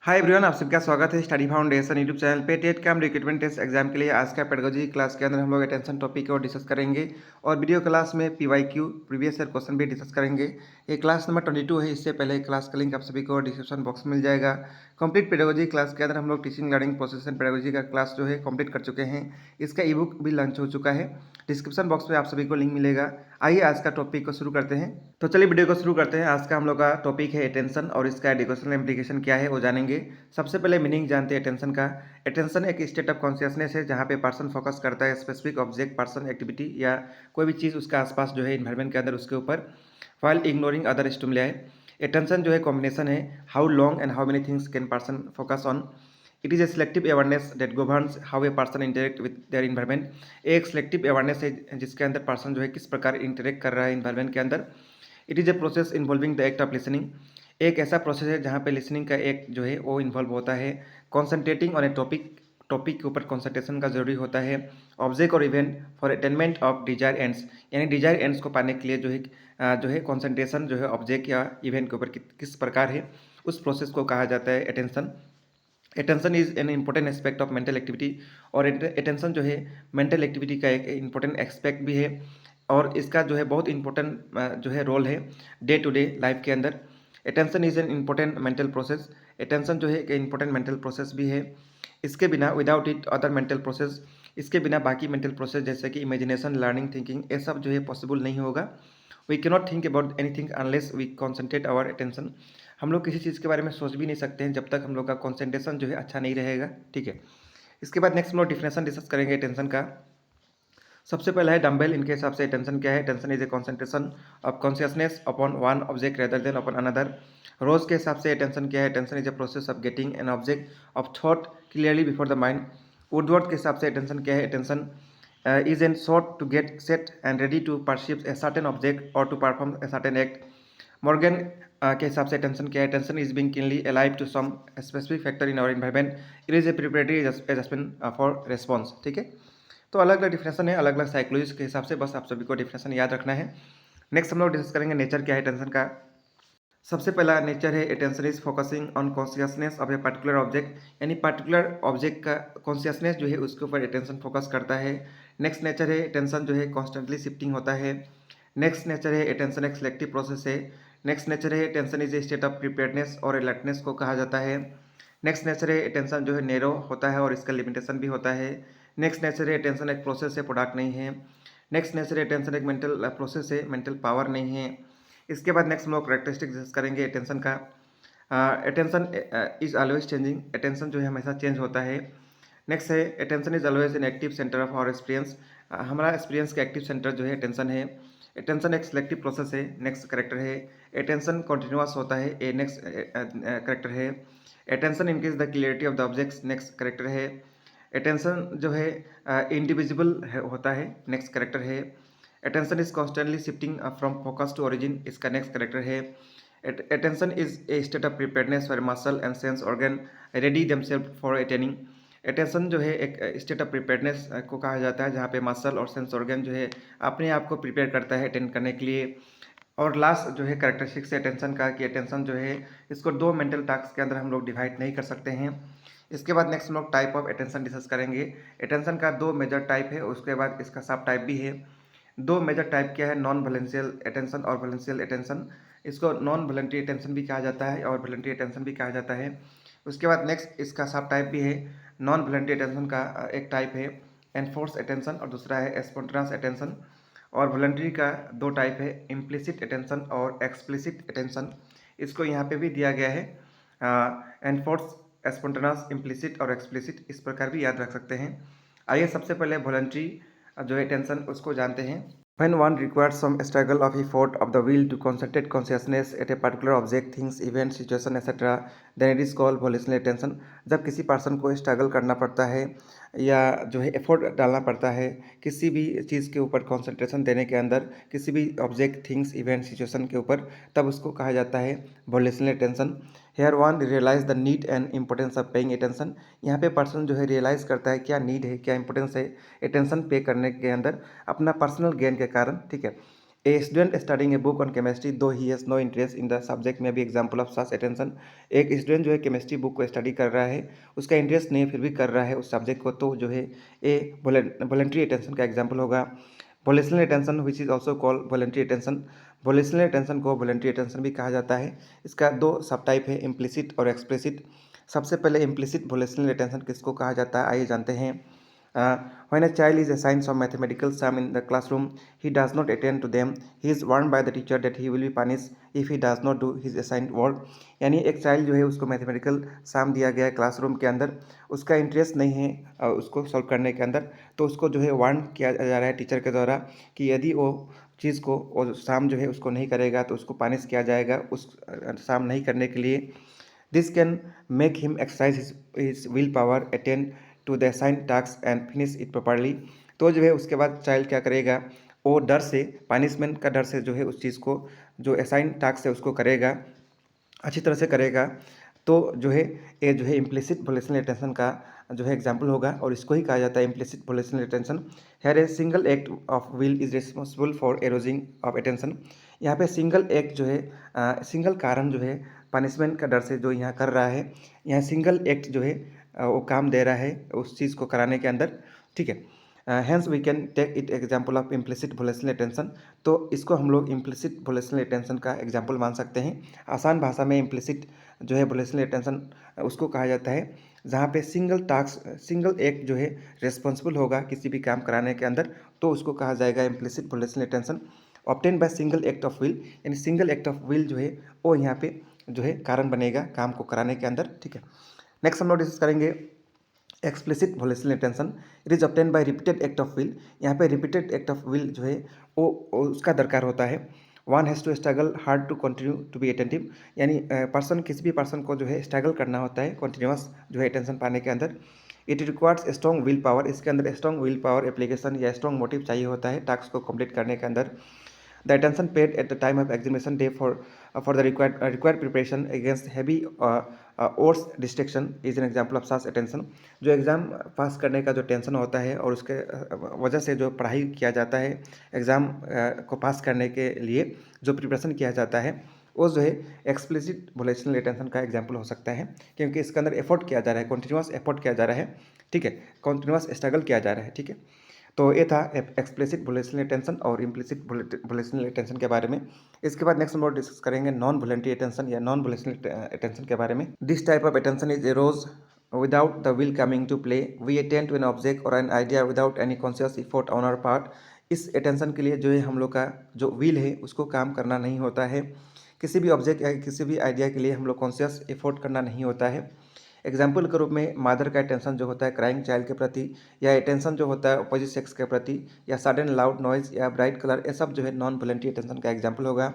Hi everyone, आप सबका स्वागत है स्टडी फाउंडेशन यूट्यूब चैनल पे। TET cum recruitment test exam के लिए आज का पेडागोजी क्लास के अंदर हम लोग अटेंशन टॉपिक को डिस्कस करेंगे और वीडियो क्लास में पीवाईक्यू प्रीवियस ईयर क्वेश्चन भी डिस्कस करेंगे। ये क्लास नंबर 22 है। इससे पहले क्लास का लिंक आप सभी को डिस्क्रिप्शन बॉक्स में मिल जाएगा। कंप्लीट पेडागोजी क्लास के अंदर हम लोग teaching learning process and pedagogy का क्लास जो है कंप्लीट कर चुके हैं। इसका ई बुक भी लॉन्च हो चुका है। डिस्क्रिप्शन बॉक्स में आप सभी को लिंक मिलेगा। आइए आज का टॉपिक को शुरू करते हैं। तो चलिए वीडियो को शुरू करते हैं। आज का हम लोग का टॉपिक है अटेंशन और इसका एजुकेशनल इम्प्लीकेशन क्या है वो जानेंगे। सबसे पहले मीनिंग जानते हैं अटेंशन का। अटेंशन एक स्टेट ऑफ कॉन्शियसनेस है जहाँ पे पर्सन फोकस करता है स्पेसिफिक ऑब्जेक्ट, पर्सन, एक्टिविटी या कोई भी चीज़ उसका आसपास जो है इन्वायरमेंट के अंदर उसके ऊपर, while ignoring other stimuli. Attention जो है कॉम्बिनेशन है how long and how many things can person focus on. It is a selective awareness that governs how a person interact with their environment. एक selective awareness है जिसके अंदर person जो है किस प्रकार इंटरेक्ट कर रहा है इन्वायरमेंट के अंदर। It is a process involving the act of listening. एक ऐसा प्रोसेस है जहाँ पे लिसनिंग का एक जो है वो इन्वॉल्व होता है। कॉन्सेंट्रेटिंग ऑन ए टॉपिक के ऊपर कॉन्सेंट्रेशन का जरूरी होता है। ऑब्जेक्ट और event for attainment of desire ends, यानी डिजायर एंड्स को पाने के लिए जो है कॉन्सेंट्रेशन जो है ऑब्जेक्ट या इवेंट के ऊपर किस प्रकार है, उस प्रोसेस को कहा जाता है attention. Attention is an important aspect of mental activity. और अटेंशन जो है मेंटल एक्टिविटी का एक इम्पोर्टेंट एस्पेक्ट भी है और इसका जो है बहुत इंपॉर्टेंट जो है रोल है डे टू डे लाइफ के अंदर। Attention is an important mental process. Attention जो है एक इम्पोर्टेंट मेंटल प्रोसेस भी है। इसके बिना without it other mental process, इसके बिना बाकी मेंटल प्रोसेस जैसे कि इमेजिनेशन, लर्निंग, थिंकिंग, ये सब जो है पॉसिबल नहीं होगा। We cannot think about anything unless we concentrate our attention. हम लोग किसी चीज़ के बारे में सोच भी नहीं सकते हैं जब तक हम लोग का कॉन्सेंट्रेशन जो है अच्छा नहीं रहेगा। ठीक है, इसके बाद नेक्स्ट हम लोग डिफिनेशन डिस्कस करेंगे अटेंशन का। सबसे पहला है डम्बेल। इनके हिसाब से अटेंशन क्या है? Attention is a concentration of consciousness upon one object rather than upon another. Ross के हिसाब से अटेंशन क्या है? Attention is a process of getting an object of thought clearly before the mind. Woodworth के हिसाब से अटेंशन क्या है? Attention is in short to get set and ready to perceive a certain object or to perform a certain act. Morgan के हिसाब से attention क्या है? Attention is being keenly alive to some specific factor in our environment. It is a preparatory adjustment for response. ठीक है, तो अलग अलग डिफिनेशन है अलग अलग साइकोलॉजी के हिसाब से, बस आप सभी को डिफिनेशन याद रखना है। नेक्स्ट हम लोग डिस्कस करेंगे नेचर क्या है अटेंशन का। सबसे पहला नेचर है attention is focusing on consciousness of a particular object, यानी पर्टिकुलर ऑब्जेक्ट का कॉन्शियसनेस जो है उसके ऊपर अटेंशन फोकस करता है। नेक्स्ट नेचर है अटेंशन जो है कॉन्स्टेंटली शिफ्टिंग होता है। नेक्स्ट नेचर है अटेंशन एक सिलेक्टिव प्रोसेस है। नेक्स्ट नेचर है attention is a state of preparedness और अलर्टनेस को कहा जाता है। नेक्स्ट नेचर है अटेंशन जो है नैरो होता है और इसका लिमिटेशन भी होता है। नेक्स्ट नेचर है अटेंशन एक प्रोसेस है, प्रोडक्ट नहीं है। नेक्स्ट नेचर है अटेंशन एक मेंटल प्रोसेस है, मेंटल पावर नहीं है। इसके बाद नेक्स्ट हम लोग करेक्टरिस्टिक डिस्कस करेंगे अटेंशन का। Attention is always changing. Attention जो है हमेशा चेंज होता है। नेक्स्ट है attention is always an active centre of our experience. हमारा एक्सपीरियंस का एक्टिव सेंटर जो है अटेंशन है। अटेंशन एक सिलेक्टिव प्रोसेस है। नेक्स्ट करेक्टर है अटेंशन कॉन्टिन्यूस होता है। ए नेक्स्ट करेक्टर है। Attention increase the clarity of the objects. Next character है। अटेंशन जो है इंडिविजिबल होता है। नेक्स्ट करेक्टर है। Attention is constantly shifting from focus to origin. इसका नेक्स्ट करेक्टर है। Attention is a state of preparedness for muscle and sense organ ready themselves for attending. Attention जो है एक स्टेट ऑफ प्रिपेयर्डनेस को कहा जाता है जहाँ पे मसल और सेंस ऑर्गन जो है अपने आप को प्रिपेयर करता है अटेंड करने के लिए। और लास्ट जो है करेक्टरिस्टिक्स है अटेंशन का कि अटेंशन जो है इसको दो मेंटल टास्क के अंदर हम लोग डिवाइड नहीं कर सकते हैं। इसके बाद नेक्स्ट हम लोग टाइप ऑफ अटेंशन डिस्कस करेंगे। अटेंशन का दो मेजर टाइप है, उसके बाद इसका सब टाइप भी है। दो मेजर टाइप क्या है? नॉन वॉलेंशियल अटेंशन और वॉलेंशियल अटेंशन। इसको नॉन वॉलंटरी अटेंशन भी कहा जाता है और वॉलंटरी अटेंशन भी कहा जाता है। उसके बाद नेक्स्ट इसका सब टाइप भी है। नॉन वॉलंटरी अटेंशन का एक टाइप है एनफोर्स अटेंशन और दूसरा है स्पॉन्टेनियस अटेंशन। और वॉलंटरी का दो टाइप है, इम्प्लिसिट अटेंशन और एक्सप्लिसिट अटेंशन। इसको यहाँ पे भी दिया गया है एनफोर्स, स्पॉन्टेनियस, इम्प्लिसिट और एक्सप्लिसिट, इस प्रकार भी याद रख सकते हैं। आइए सबसे पहले वॉलंटरी जो है अटेंशन उसको जानते हैं। When one requires some struggle of effort of the will to concentrate consciousness at a particular object, things, event, situation, etc., then it is called volitional attention. जब किसी पर्सन को स्ट्रगल करना पड़ता है या जो है एफर्ट डालना पड़ता है किसी भी चीज़ के ऊपर कंसंट्रेशन देने के अंदर, किसी भी ऑब्जेक्ट, थिंग्स, इवेंट, सिचुएशन के ऊपर, तब उसको कहा जाता है volitional attention. Here one realize the need and importance of paying attention. यहाँ पे पर्सन जो है रियलाइज़ करता है क्या नीड है, क्या इंपॉर्टेंस है अटेंशन पे करने के अंदर अपना पर्सनल गेन के कारण। ठीक है, a student studying a book on chemistry though he has no interest in the subject में भी एग्जाम्पल ऑफ सच अटेंशन। एक स्टूडेंट जो है केमिस्ट्री बुक को स्टडी कर रहा है, उसका इंटरेस्ट नहीं है फिर भी कर रहा है उस सब्जेक्ट को, तो जो है ए वॉलेंट्री अटेंशन का एग्जाम्पल होगा। Volitional attention which is also called voluntary attention. Volitional attention को वॉलेंट्री अटेंशन भी कहा जाता है। इसका दो सब टाइप है, इम्प्लिसिट और एक्सप्लिसिट। सबसे पहले इम्प्लिसिट वोलेशनल अटेंशन किसको कहा जाता है, आइए जानते हैं। When a child is assigned some mathematical sum in the classroom, he does not attend to them. He is warned by the teacher that he will be punished if he does not do his assigned work. यानी एक child जो है उसको mathematical सम दिया गया है classroom के अंदर, उसका इंटरेस्ट नहीं है उसको सॉल्व करने के अंदर, तो उसको जो है वार्न किया जा रहा है टीचर के द्वारा कि यदि वो चीज़ को और सम जो है उसको नहीं करेगा तो उसको पनिश किया जाएगा उस सम नहीं करने के लिए। This can make him exercise his will power, attend to the assign task and finish it properly. तो जो है उसके बाद चाइल्ड क्या करेगा, वो डर से, पनिशमेंट का डर से जो है उस चीज़ को, जो असाइन टास्क है उसको करेगा, अच्छी तरह से करेगा। तो जो है ये जो है इम्प्लिसिट वोलेशनल अटेंशन का जो है एग्जाम्पल होगा, और इसको ही कहा जाता है implicit volitional attention. Here a single act of will is responsible for arousing of attention. यहाँ पे सिंगल एक्ट जो है, सिंगल कारण जो है पनिशमेंट का डर से जो यहाँ कर रहा है, यहाँ सिंगल एक्ट जो है वो काम दे रहा है उस चीज़ को कराने के अंदर, ठीक है। Hence we can take it example of implicit volitional attention. तो इसको हम लोग इम्प्लिसिट वोलेशनल अटेंशन का एग्जाम्पल मान सकते हैं। आसान भाषा में इम्प्लिसिट जो है वोलेशनल अटेंशन उसको कहा जाता है जहाँ पे सिंगल टास्क, सिंगल एक्ट जो है रिस्पॉन्सिबल होगा किसी भी काम कराने के अंदर, तो उसको कहा जाएगा implicit volitional attention. Obtain by single act of will, यानी सिंगल एक्ट ऑफ विल जो है वो यहाँ पे जो है कारण बनेगा काम को कराने के अंदर, ठीक है। नेक्स्ट हम लोग डिस्कस करेंगे explicit volitional attention. It is obtain by repeated act of will. यहाँ पे रिपीटेड एक्ट ऑफ विल जो है वो उसका दरकार होता है। One has to struggle hard to continue to be attentive, यानी पर्सन, किसी भी पर्सन को जो है स्ट्रगल करना होता है कंटिन्यूस जो है अटेंशन पाने के अंदर। It requires strong will power, इसके अंदर स्ट्रॉन्ग विल पावर एप्लीकेशन या स्ट्रॉन्ग मोटिव चाहिए होता है टास्क को कंप्लीट करने के अंदर। The attention paid at the time of examination day for the required preparation against heavy or distraction is an example of such attention। जो exam pass करने का जो टेंशन होता है और उसके वजह से जो पढ़ाई किया जाता है एग्ज़ाम को पास करने के लिए जो प्रिपरेशन किया जाता है वो जो है एक्सप्लिसिट वोलेशनल अटेंशन का एग्जाम्पल हो सकता है, क्योंकि इसके अंदर एफर्ट किया जा रहा है, कंटिन्यूस एफर्ट किया जा रहा है, ठीक है, कंटिन्यूस स्ट्रगल किया जा रहा है, ठीक है। तो ये था एक्सप्लिसिट वोलेशनल अटेंशन और इम्प्लिसिट वोलेशनल अटेंशन के बारे में। इसके बाद नेक्स्ट हम लोग डिस्कस करेंगे नॉन वॉलेंटरी अटेंशन या नॉन वोलेशनल अटेंशन के बारे में। This type of attention is arose without the will coming to play. We attend to an object or an idea without any conscious effort on our part. इस attention के लिए जो है हम लोग का जो विल है उसको काम करना नहीं होता है, किसी भी ऑब्जेक्ट या किसी भी आइडिया के लिए हम लोग कॉन्शियस एफर्ट करना नहीं होता है। एग्जाम्पल के रूप में मदर का अटेंशन जो होता है क्राइंग चाइल्ड के प्रति, या अटेंशन जो होता है अपोजिट सेक्स के प्रति, या सडन लाउड नॉइज या ब्राइट कलर, ये सब जो है नॉन वॉलेंटरी अटेंशन का एग्जाम्पल होगा।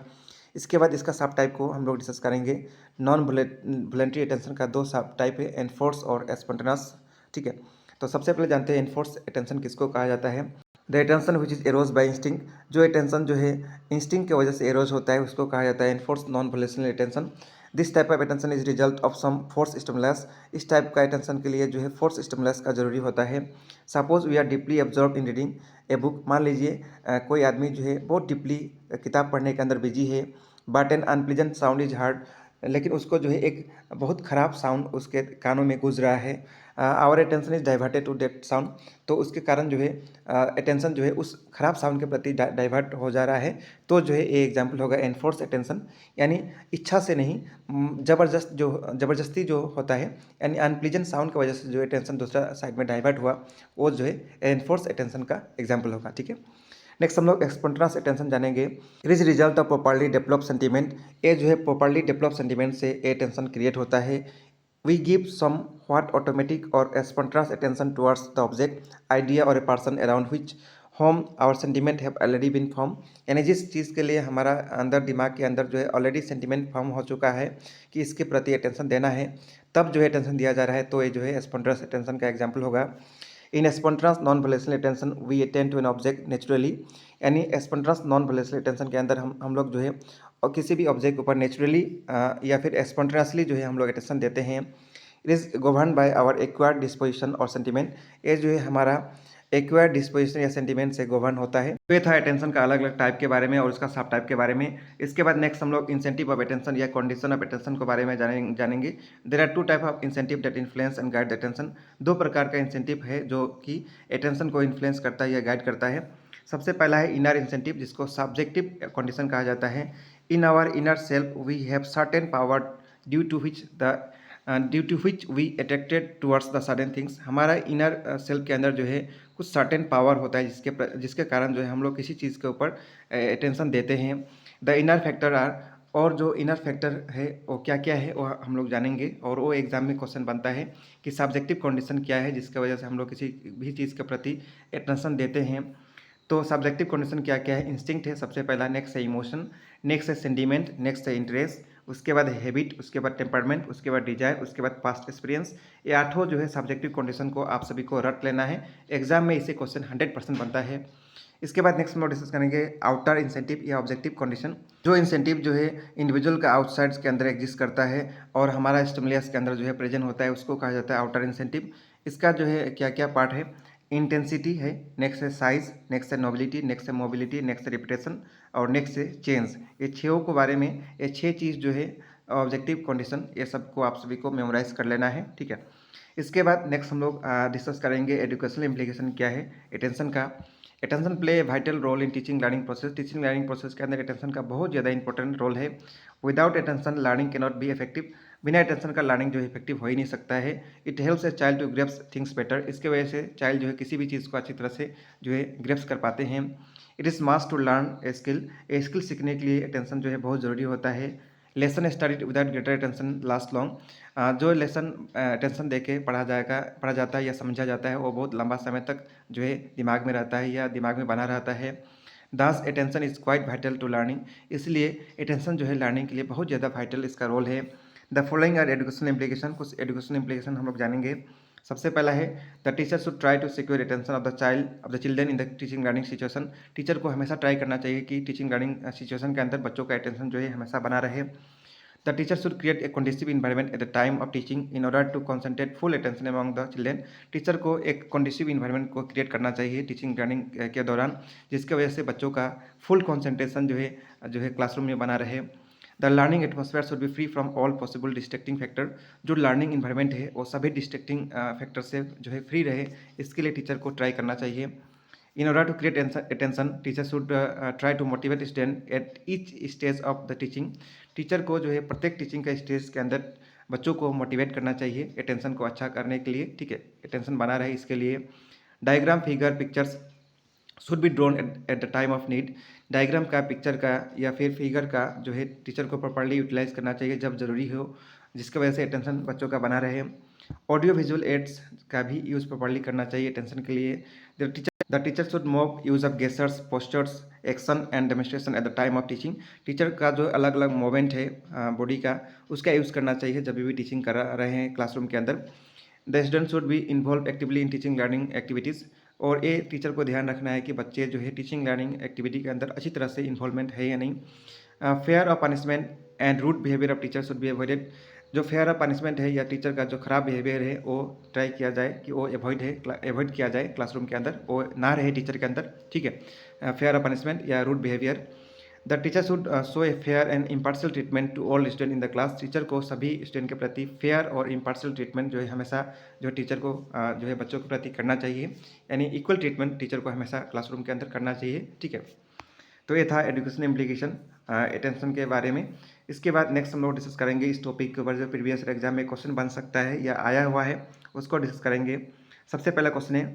इसके बाद इसका सब टाइप को हम लोग डिस्कस करेंगे। नॉन वॉलेंटरी अटेंशन का दो सब टाइप है, एनफोर्स और स्पॉन्टेनियस, ठीक है। तो सबसे पहले जानते हैं एनफोर्स अटेंशन किसको कहा जाता है। The attention which is arose by instinct, जो अटेंशन जो है इंस्टिंक्ट की वजह से एरोज होता है उसको कहा जाता है enforce non volitional attention. This type of attention is result of some force stimulus. इस टाइप का अटेंशन के लिए जो है फोर्स स्टिमुलस का जरूरी होता है। Suppose we are deeply observe in reading a book, मान लीजिए कोई आदमी जो है बहुत डीपली किताब पढ़ने के अंदर बिजी है, but an unpleasant sound is hard, लेकिन उसको जो है एक बहुत ख़राब साउंड उसके कानों में गुज रहा है। Our attention is diverted to that sound, तो उसके कारण जो है अटेंशन जो है उस खराब साउंड के प्रति डाइवर्ट हो जा रहा है। तो जो है ये एग्जाम्पल होगा एनफोर्स अटेंशन, यानी इच्छा से नहीं, ज़बरदस्ती जो होता है, यानी अनप्लीजेंट साउंड की वजह से जो अटेंशन दूसरा साइड में डाइवर्ट हुआ, वो जो है एनफोर्स अटेंशन का एग्जाम्पल होगा, ठीक है। नेक्स्ट हम लोग स्पॉन्टेनियस अटेंशन जानेंगे। It is result of properly develop sentiment. ये जो है प्रॉपर्ली डेवलप सेंटीमेंट से ये अटेंशन क्रिएट होता है। We give some what automatic or spontaneous attention towards the object, idea or a person around which whom our sentiment have already been form, यानी जिस चीज़ के लिए हमारा अंदर दिमाग के अंदर जो है ऑलरेडी सेंटीमेंट फॉर्म हो चुका है कि इसके प्रति अटेंशन देना है, तब जो है अटेंशन दिया जा रहा है, तो ये जो है स्पॉन्टेनियस अटेंशन का एग्जाम्पल होगा। In spontaneous non volitional attention we attend to an object naturally, यानी स्पॉन्टेनियस नॉन वॉलेशनल अटेंशन के अंदर हम लोग जो है और किसी भी ऑब्जेक्ट के ऊपर नेचुरली या फिर स्पॉन्टेनियसली जो है हम लोग अटेंशन देते हैं। It is govern by our acquired disposition और सेंटीमेंट, ये जो है हमारा एक्वायर्ड डिस्पोजिशन या सेंटिमेंट से गवर्न होता है। तो ये था अटेंशन का अलग अलग टाइप के बारे में और उसका सब टाइप के बारे में। इसके बाद नेक्स्ट हम लोग इंसेंटिव ऑफ अटेंशन या कंडीशन ऑफ अटेंशन के बारे में जानेंगे। There are two type of incentive that influence and guide attention. दो प्रकार का इंसेंटिव है जो कि अटेंशन को इन्फ्लुएंस करता है या गाइड करता है। सबसे पहला है इनर इंसेंटिव, जिसको सब्जेक्टिव कंडीशन कहा जाता है। In our inner self we have certain power due to which we attracted towards the certain things. हमारा इनर सेल्फ के अंदर जो है कुछ सर्टेन पावर होता है जिसके कारण जो है हम लोग किसी चीज़ के ऊपर अटेंशन देते हैं। द इनर फैक्टर आर, और जो इनर फैक्टर है वो क्या क्या है वो हम लोग जानेंगे। और वो एग्जाम में क्वेश्चन बनता है कि सब्जेक्टिव कंडीशन क्या है जिसकी वजह से हम लोग किसी भी चीज़ के प्रति अटेंशन देते हैं। तो सब्जेक्टिव कंडीशन क्या क्या है? इंस्टिंक्ट है सबसे पहला, नेक्स्ट है इमोशन, नेक्स्ट है सेंटीमेंट, नेक्स्ट है इंटरेस्ट, उसके बाद हैबिट, उसके बाद टेम्परमेंट, उसके बाद डिजायर, उसके बाद पास्ट एक्सपीरियंस। ये आठों जो है सब्जेक्टिव कंडीशन को आप सभी को रट लेना है। एग्जाम में इसे क्वेश्चन 100% बनता है। इसके बाद नेक्स्ट हम लोग डिस्कस करेंगे आउटर इंसेंटिव या ऑब्जेक्टिव कंडीशन। जो इंसेंटिव जो है इंडिविजुअल का आउटसाइड्स के अंदर एग्जिस्ट करता है और हमारा स्टिमुलस के अंदर जो है प्रेजेंट होता है, उसको कहा जाता है आउटर इंसेंटिव। इसका जो है क्या क्या पार्ट है? इंटेंसिटी है, नेक्स्ट है साइज, नेक्स्ट है नोबिलिटी, नेक्स्ट है मोबिलिटी, नेक्स्ट है रिपीटेशन और नेक्स्ट है चेंज। ये छः के बारे में, ये छः चीज़ जो है ऑब्जेक्टिव कंडीशन, ये सबको आप सभी को मेमोराइज कर लेना है, ठीक है। इसके बाद नेक्स्ट हम लोग डिस्कस करेंगे एजुकेशनल इम्प्लीकेशन क्या है अटेंशन का। Attention play a vital role in teaching learning process. Teaching learning process के अंदर अटेंशन का बहुत ज़्यादा इंपॉर्टेंट रोल है। Without attention learning can not be effective. बिना अटेंशन का लर्निंग जो है इफेक्टिव हो ही नहीं सकता है। It helps a child to grasps things better. इसके वजह से चाइल्ड जो है किसी भी चीज़ को अच्छी तरह से जो है ग्रेप्स कर पाते हैं। It is must to learn a skill. A skill सीखने के लिए अटेंशन जो है बहुत ज़रूरी होता है। Lesson studied without greater attention last long. जो लेसन अटेंशन दे के पढ़ा जाता है या समझा जाता है वो बहुत लंबा समय तक जो है दिमाग में रहता है या दिमाग में बना रहता है। Thus attention is quite vital to learning. इसलिए अटेंशन जो है लर्निंग के लिए बहुत ज़्यादा वाइटल इसका रोल है। The following are education implication. कुछ एजुकेशन इम्प्लीकेशन हम लोग जानेंगे। सबसे पहला है the teacher should try to secure attention of the children in the teaching learning situation. Teacher को हमेशा ट्राई करना चाहिए कि टीचिंग लर्निंग सिचुएशन के अंदर बच्चों का अटेंशन जो है हमेशा बना रहे। The teacher should create a conducive environment at the time of teaching in order to concentrate full attention among the children। Teacher को एक conducive environment को क्रिएट करना चाहिए टीचिंग लर्निंग के दौरान, जिसकी वजह से बच्चों का फुल कंसंट्रेशन जो है क्लासरूम में बना रहे। The learning atmosphere should be free from all possible distracting factor. जो लर्निंग इन्वायरमेंट है वो सभी डिस्ट्रैक्टिंग फैक्टर से जो है फ्री रहे, इसके लिए टीचर को ट्राई करना चाहिए। In order to create attention, teacher should try to motivate student at each stage of the teaching। Teacher को जो है प्रत्येक टीचिंग का स्टेज के अंदर बच्चों को मोटिवेट करना चाहिए अटेंशन को अच्छा करने के लिए, ठीक है, अटेंशन बना रहे इसके लिए। Diagram figure pictures should be drawn at the time of need. Diagram का, पिक्चर का या फिर फिगर का जो है टीचर को प्रॉपर्ली यूटिलाइज करना चाहिए जब ज़रूरी हो, जिसकी वजह से अटेंशन बच्चों का बना रहे। ऑडियो विजुअल एड्स का भी यूज़ प्रॉपर्ली करना चाहिए अटेंशन के लिए। The teacher should mauve use of gestures, postures, action and demonstration at the time of teaching. Teacher का जो अलग अलग मूवमेंट है बॉडी का, उसका यूज़ करना चाहिए जब भी टीचिंग कर रहे हैं क्लासरूम के अंदर। The student should be involve actively in teaching learning activities. और ये टीचर को ध्यान रखना है कि बच्चे जो है टीचिंग लर्निंग एक्टिविटी के अंदर अच्छी तरह से इन्वॉल्वमेंट है या नहीं। Fear of punishment and rude behaviour of teacher should be avoided. जो फेयर ऑफ पनिशमेंट है या टीचर का जो खराब बिहेवियर है वो ट्राई किया जाए कि वो अवॉइड किया जाए क्लासरूम के अंदर, वो ना रहे टीचर के अंदर, ठीक है। फेयर ऑफ पनिशमेंट या rude behaviour. The teacher should show a fair and impartial treatment to all student in the class. Teacher को सभी स्टूडेंट के प्रति फेयर और इम्पार्शियल ट्रीटमेंट जो है हमेशा जो टीचर को जो है बच्चों के प्रति करना चाहिए, यानी इक्वल ट्रीटमेंट टीचर को हमेशा क्लासरूम के अंदर करना चाहिए, ठीक है। तो ये था एजुकेशन इम्प्लीकेशन अटेंशन के बारे में। इसके बाद नेक्स्ट हम लोग डिस्कस करेंगे इस टॉपिक के ऊपर जो प्रीवियस एग्जाम में क्वेश्चन बन सकता है या आया हुआ है, उसको डिस्कस करेंगे। सबसे पहला क्वेश्चन है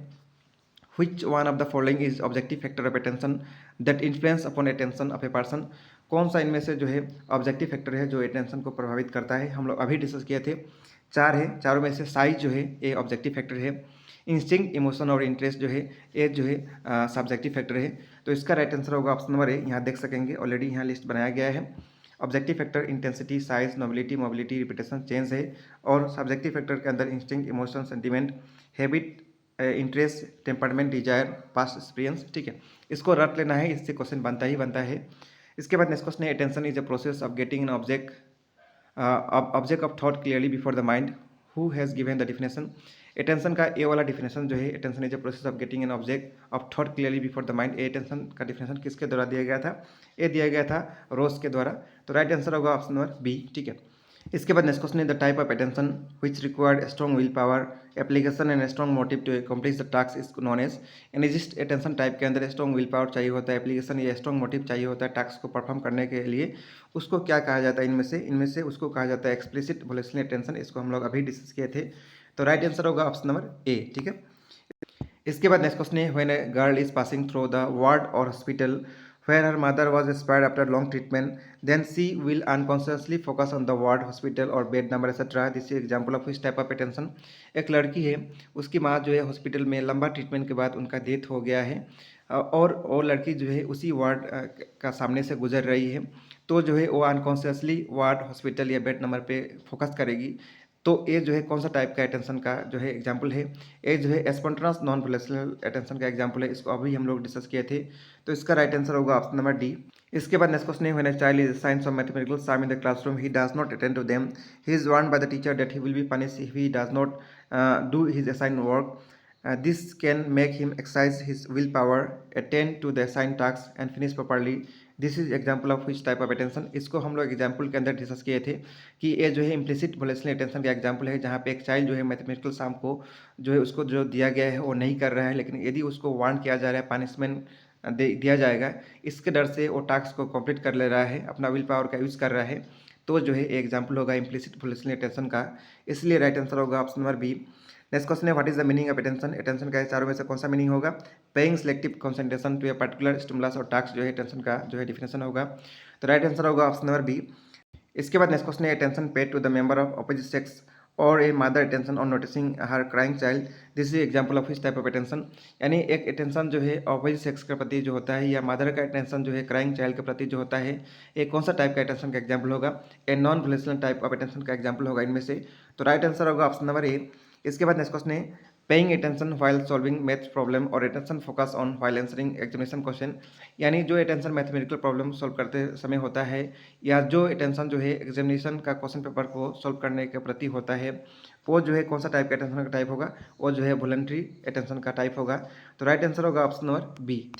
which one of the following is objective factor of attention that influence upon attention of a person. कौन सा इनमें से जो है ऑब्जेक्टिव फैक्टर है जो अटेंशन को प्रभावित करता है? हम लोग अभी डिस्कस किए थे, चार है, चारों में से साइज जो है ये ऑब्जेक्टिव फैक्टर है। इंस्टिंक्ट, इमोशन और इंटरेस्ट जो है ये जो है सब्जेक्टिव फैक्टर है। तो इसका राइट आंसर होगा ऑप्शन नंबर ए। यहाँ देख सकेंगे ऑलरेडी यहाँ लिस्ट बनाया गया है। Objective factor intensity, size, nobility, mobility, repetition, change है। और सब्जेक्टिव फैक्टर के अंदर instinct, emotion, sentiment, habit, interest, temperament, desire, past experience, ठीक है। इसको रट लेना है, इससे क्वेश्चन बनता ही बनता है। इसके बाद नेक्स्ट क्वेश्चन है attention is a process of getting an object of thought clearly before the mind. Who has given the definition. Attention का ए वाला डिफिनेशन जो है, attention is a process of getting an object of thought clearly before the mind. A attention का definition किसके द्वारा दिया गया था? ए दिया गया था रोज के द्वारा। तो राइट आंसर होगा ऑप्शन नंबर बी। ठीक है, इसके बाद नेक्स्ट क्वेश्चन है the type of attention which required strong will power application and strong motive to accomplish the task is known as. एनर्जिस्ट अटेंशन टाइप के अंदर स्ट्रॉन्ग विल पावर चाहिए होता है, एप्लीकेशन या स्ट्रॉन्ग मोटिव चाहिए होता है टास्क को परफॉर्म करने के लिए। उसको क्या कहा जाता है? इनमें से उसको कहा जाता है एक्सप्लिसिट वोलेशनल अटेंशन। इसको हम लोग अभी डिस्कस किए थे। तो राइट आंसर होगा ऑप्शन नंबर ए। ठीक है, इसके बाद नेक्स्ट क्वेश्चन है when a girl is passing through the ward और hospital where her mother was expired after long treatment, then she will unconsciously focus on the ward, hospital or bed number etc. This is example of which type of attention। एक लड़की है, उसकी माँ जो है hospital में लंबा treatment के बाद उनका डेथ हो गया है और वो लड़की जो है उसी वार्ड का सामने से गुजर रही है, तो जो है वो अनकॉन्शियसली वार्ड, हॉस्पिटल या बेड नंबर पे फोकस करेगी। तो ये जो है कौन सा टाइप का अटेंशन का जो है एग्जाम्पल है? ये जो है स्पॉन्टेनियस नॉन वोलेशनल अटेंशन का एग्जाम्पल है। इसको अभी हम लोग डिस्कस किए थे। तो इसका राइट आंसर होगा ऑप्शन नंबर डी। इसके बाद नेक्स्ट क्वेश्चन है when a child is assigned some mathematical sum in the classroom he does not attend to them, he is warned by the teacher that he will be punished if he does not do his assigned work. This can make him exercise his willpower, attend to the assigned tasks and finish properly. This is example of which type of attention. इसको हम लोग example के अंदर discuss किए थे कि ये जो है इम्प्लिसिट वोलेशनल अटेंशन का एग्जाम्पल है, जहाँ पे एक चाइल्ड जो है मैथमेटिकल सम को जो है उसको जो दिया गया है वो नहीं कर रहा है, लेकिन यदि उसको वार्न किया जा रहा है, पनिशमेंट दिया जाएगा, इसके डर से वो टास्क को कंप्लीट कर ले रहा है, अपना विल पावर का यूज़ कर रहा है, तो जो है एग्जाम्पल होगा इम्प्लिसिट वोलेशनल अटेंशन का। इसलिए राइट आंसर होगा option number B. Next question है what is the meaning of attention. Attention का चारों में से कौन सा मीनिंग होगा? Paying selective concentration to a particular stimulus or task जो है अटेंशन का जो है डिफिनेशन होगा। तो राइट आंसर होगा ऑप्शन नंबर बी। इसके बाद नेक्स्ट क्वेश्चन है attention paid to the member of opposite sex or a mother attention on noticing her crying child. This is example of इस टाइप ऑफ अटेंशन। यानी एक attention जो है opposite sex के प्रति जो होता है, या मदर का अटेंशन जो है क्राइंग चाइल्ड के प्रति जो होता है, एक कौन सा टाइप का अटेंशन का एग्जाम्पल होगा? A non volitional type of attention का एग्जाम्पल होगा इनमें से। तो राइट आंसर होगा ऑप्शन नंबर ए। इसके बाद नेक्स्ट क्वेश्चन है paying attention while solving maths problem or attention focus on while answering examination question. यानी जो अटेंशन मैथमेटिकल प्रॉब्लम सॉल्व करते समय होता है, या जो अटेंशन जो है एग्जामिनेशन का क्वेश्चन पेपर को सॉल्व करने के प्रति होता है, वो जो है कौन सा टाइप का अटेंशन का टाइप होगा? वो जो है वॉलंटरी अटेंशन का टाइप होगा। तो राइट आंसर होगा ऑप्शन नंबर बी।